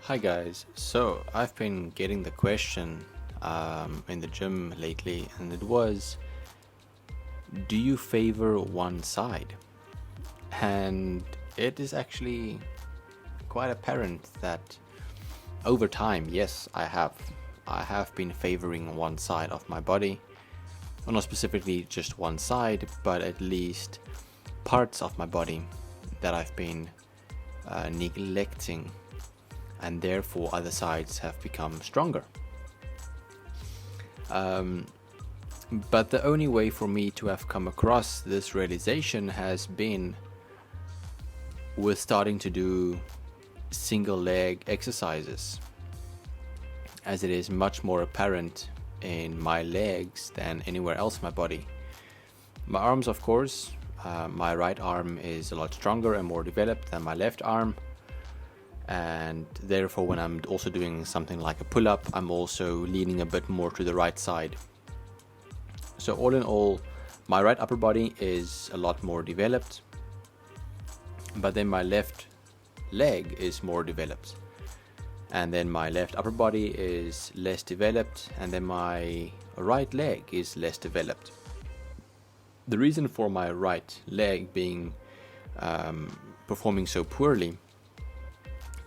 Hi guys, so I've been getting the question in the gym lately, and it was, do you favor one side? And it is actually quite apparent that over time, yes, I have. I have been favoring one side of my body. Well, not specifically just one side, but at least parts of my body that I've been neglecting, and therefore other sides have become stronger. But the only way for me to have come across this realization has been with starting to do single leg exercises, as it is much more apparent in my legs than anywhere else in my body. My arms, of course, my right arm is a lot stronger and more developed than my left arm, and therefore when I'm also doing something like a pull-up, I'm also leaning a bit more to the right side. So all in all, my right upper body is a lot more developed, but then my left leg is more developed, and then my left upper body is less developed, and then my right leg is less developed. The reason for my right leg being performing so poorly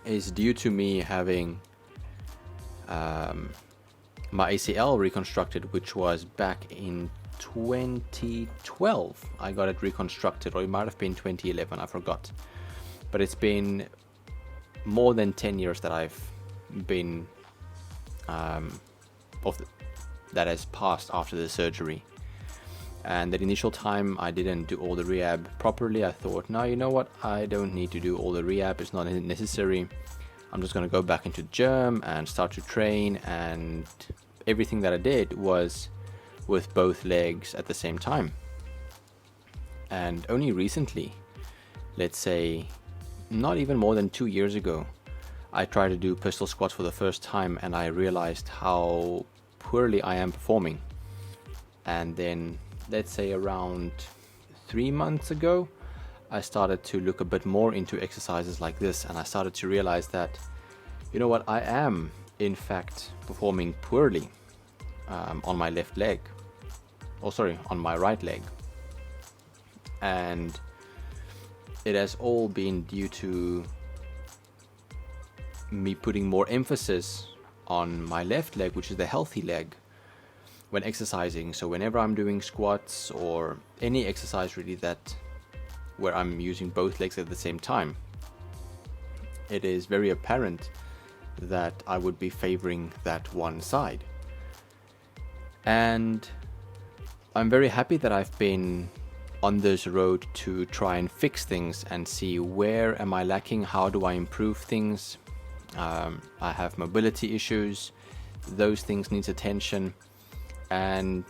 is due to me having my ACL reconstructed, which was back in 2012. I got it reconstructed, or it might have been 2011, I forgot. But it's been more than 10 years that I've been that has passed after the surgery. And that initial time I didn't do all the rehab properly. I thought, no, you know what, I don't need to do all the rehab, it's not necessary. I'm just going to go back into the gym and start to train, and everything that I did was with both legs at the same time. And only recently, let's say not even more than 2 years ago, I tried to do pistol squats for the first time, and I realized how poorly I am performing. And then, let's say around 3 months ago, I started to look a bit more into exercises like this, and I started to realize that, you know what, I am in fact performing poorly on my left leg, on my right leg. And it has all been due to me putting more emphasis on my left leg, which is the healthy leg, when exercising. So whenever I'm doing squats or any exercise really where I'm using both legs at the same time, it is very apparent that I would be favoring that one side. And I'm very happy that I've been on this road to try and fix things and see where am I lacking, how do I improve things. I have mobility issues, those things need attention, and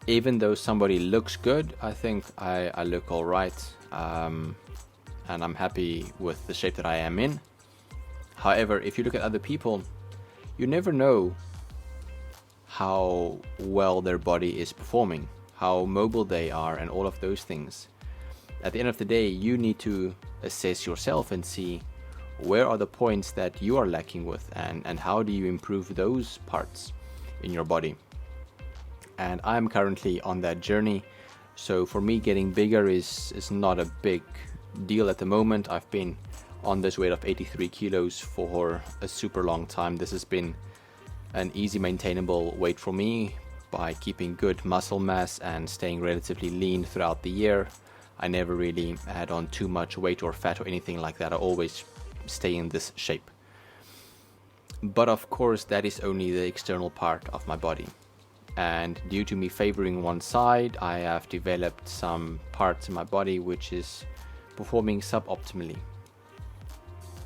even though somebody looks good, I think I look all right, and I'm happy with the shape that I am in. However, if you look at other people, you never know how well their body is performing, how mobile they are, and all of those things. At the end of the day, you need to assess yourself and see where are the points that you are lacking with, and how do you improve those parts in your body. And I'm currently on that journey. So for me, getting bigger is not a big deal at the moment. I've been on this weight of 83 kilos for a super long time. This has been an easy maintainable weight for me by keeping good muscle mass and staying relatively lean throughout the year. I never really add on too much weight or fat or anything like that. I always stay in this shape. But of course, that is only the external part of my body. And due to me favoring one side, I have developed some parts in my body which is performing suboptimally.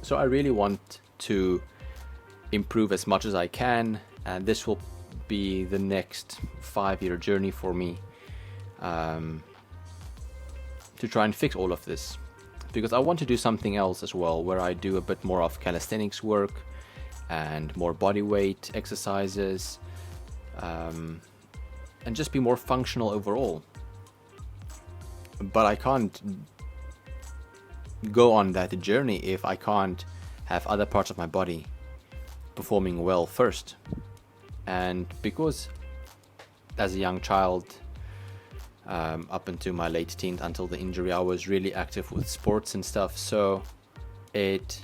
So I really want to improve as much as I can, and this will be the next 5-year journey for me, to try and fix all of this. Because I want to do something else as well, where I do a bit more of calisthenics work and more body weight exercises, and just be more functional overall. But I can't go on that journey if I can't have other parts of my body performing well first. And because as a young child, up into my late teens until the injury, I was really active with sports and stuff, so it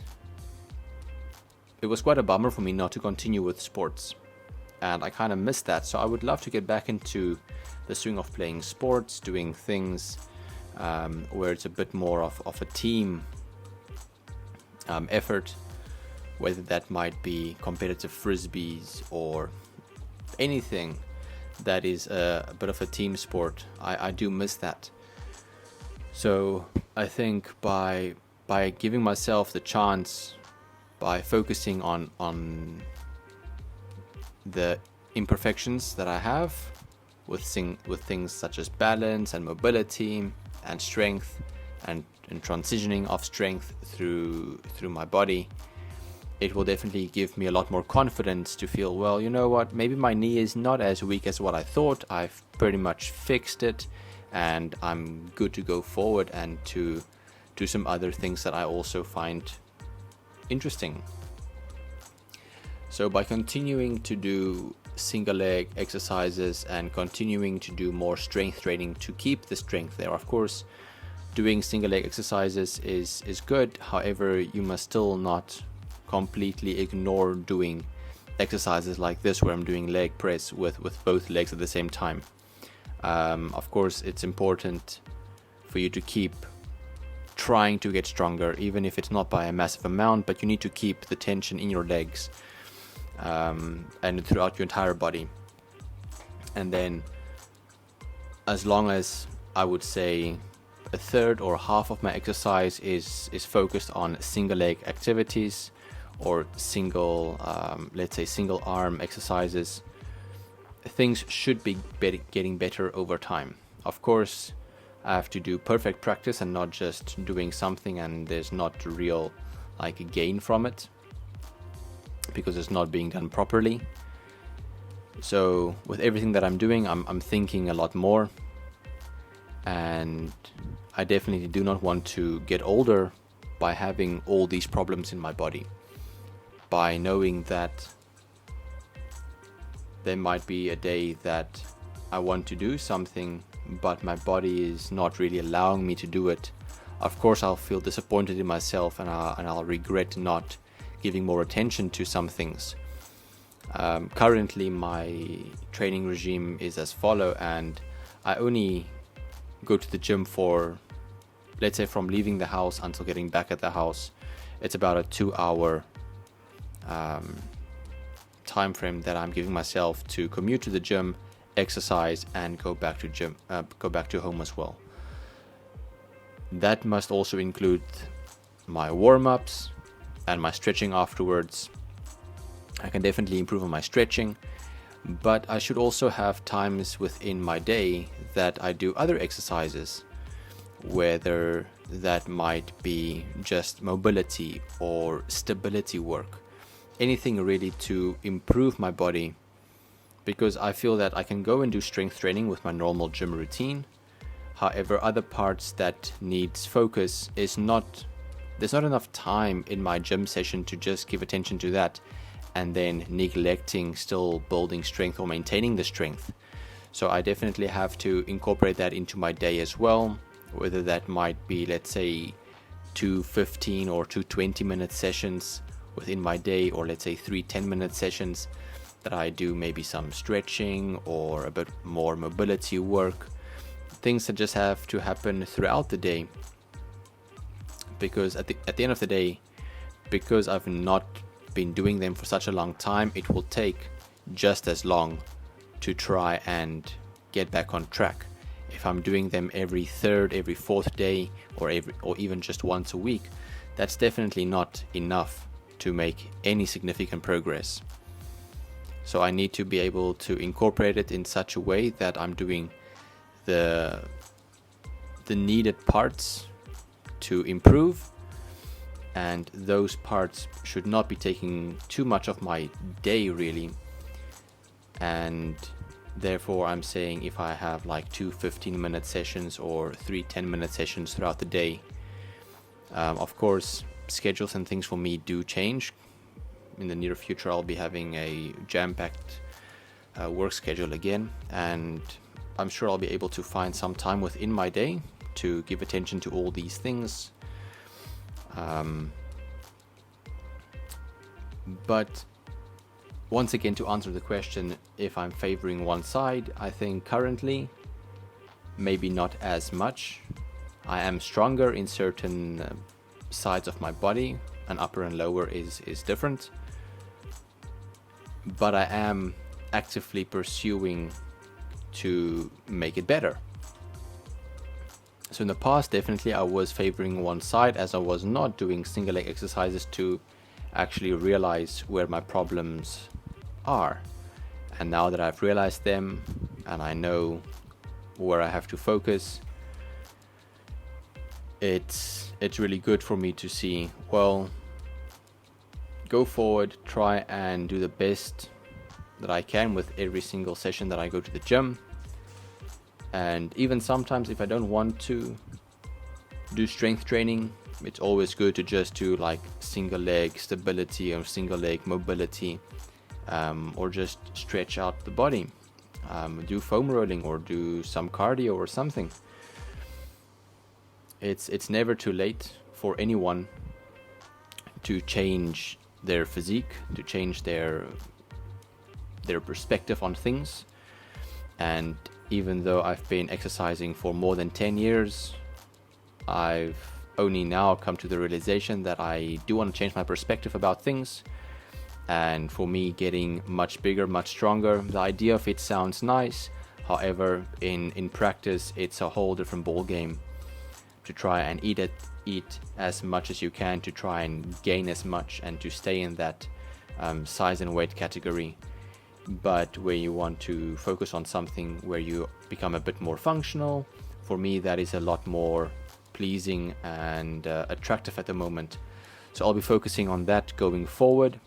was quite a bummer for me not to continue with sports, and I kind of missed that. So I would love to get back into the swing of playing sports, doing things where it's a bit more of a team effort, whether that might be competitive frisbees or anything that is a bit of a team sport. I do miss that. So I think by giving myself the chance, by focusing on the imperfections that I have with things such as balance and mobility and strength and transitioning of strength through my body, it will definitely give me a lot more confidence to feel, well, you know what, maybe my knee is not as weak as what I thought. I've pretty much fixed it, and I'm good to go forward and to do some other things that I also find interesting. So by continuing to do single leg exercises and continuing to do more strength training to keep the strength there, of course, doing single leg exercises is good. However, you must still not completely ignore doing exercises like this, where I'm doing leg press with both legs at the same time. Of course, it's important for you to keep trying to get stronger, even if it's not by a massive amount, but you need to keep the tension in your legs and throughout your entire body. And then, as long as, I would say, a third or half of my exercise is focused on single leg activities or single arm exercises, things should be getting better over time. Of course, I have to do perfect practice and not just doing something and there's not real like gain from it because it's not being done properly. So with everything that I'm doing, I'm thinking a lot more, and I definitely do not want to get older by having all these problems in my body, by knowing that there might be a day that I want to do something but my body is not really allowing me to do it. Of course, I'll feel disappointed in myself, and I'll regret not giving more attention to some things. Currently, my training regime is as follow, and I only go to the gym for, let's say, from leaving the house until getting back at the house. It's about a 2-hour time frame that I'm giving myself to commute to the gym, exercise, and go back to home as well. That must also include my warm-ups and my stretching afterwards. I can definitely improve on my stretching, but I should also have times within my day that I do other exercises, whether that might be just mobility or stability work, anything really to improve my body, because I feel that I can go and do strength training with my normal gym routine. However, other parts that needs focus there's not enough time in my gym session to just give attention to that and then neglecting still building strength or maintaining the strength. So I definitely have to incorporate that into my day as well, whether that might be, let's say, 2 15 or 2 20-minute sessions within my day, or let's say 3 10-minute sessions that I do maybe some stretching or a bit more mobility work, things that just have to happen throughout the day, because at the end of the day, because I've not been doing them for such a long time, it will take just as long to try and get back on track. If I'm doing them every third, every fourth day, or even just once a week, that's definitely not enough to make any significant progress. So I need to be able to incorporate it in such a way that I'm doing the needed parts to improve, and those parts should not be taking too much of my day really. And therefore I'm saying, if I have like 2 15-minute sessions or 3 10-minute sessions throughout the day, of course schedules and things for me do change. In the near future, I'll be having a jam-packed work schedule again, and I'm sure I'll be able to find some time within my day to give attention to all these things. But once again, to answer the question if I'm favoring one side, I think currently maybe not as much. I am stronger in certain sides of my body, and upper and lower is different, but I am actively pursuing to make it better. So in the past, definitely I was favoring one side, as I was not doing single leg exercises to actually realize where my problems are. And now that I've realized them and I know where I have to focus, it's really good for me to see, well, go forward, try and do the best that I can with every single session that I go to the gym. And even sometimes if I don't want to do strength training, it's always good to just do like single leg stability or single leg mobility, or just stretch out the body, do foam rolling or do some cardio or something. It's never too late for anyone to change their physique, to change their perspective on things. And even though I've been exercising for more than 10 years, I've only now come to the realization that I do want to change my perspective about things. And for me, getting much bigger, much stronger, the idea of it sounds nice. However, in practice, it's a whole different ball game. To try and eat as much as you can, to try and gain as much and to stay in that size and weight category. But where you want to focus on something where you become a bit more functional, for me that is a lot more pleasing and attractive at the moment. So I'll be focusing on that going forward,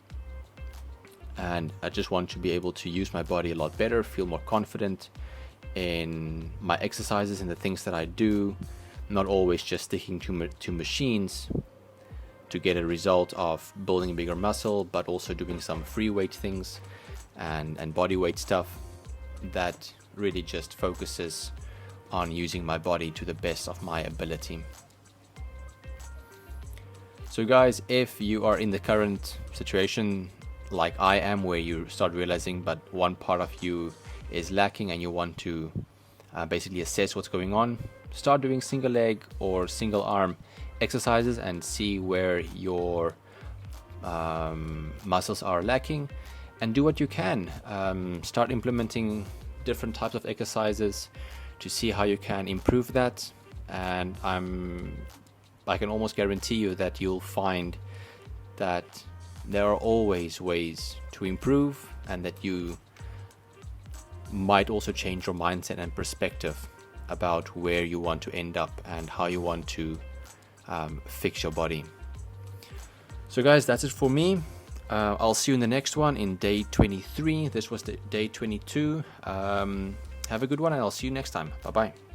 and I just want to be able to use my body a lot better, feel more confident in my exercises and the things that I do, not always just sticking to machines to get a result of building bigger muscle, but also doing some free weight things and body weight stuff that really just focuses on using my body to the best of my ability. So guys, if you are in the current situation like I am, where you start realizing but one part of you is lacking and you want to basically assess what's going on, start doing single leg or single arm exercises and see where your muscles are lacking, and do what you can. Start implementing different types of exercises to see how you can improve that, and I can almost guarantee you that you'll find that there are always ways to improve, and that you might also change your mindset and perspective about where you want to end up and how you want to fix your body. So guys, that's it for me. I'll see you in the next one in day 23. This was the day 22. Have a good one, and I'll see you next time. Bye bye.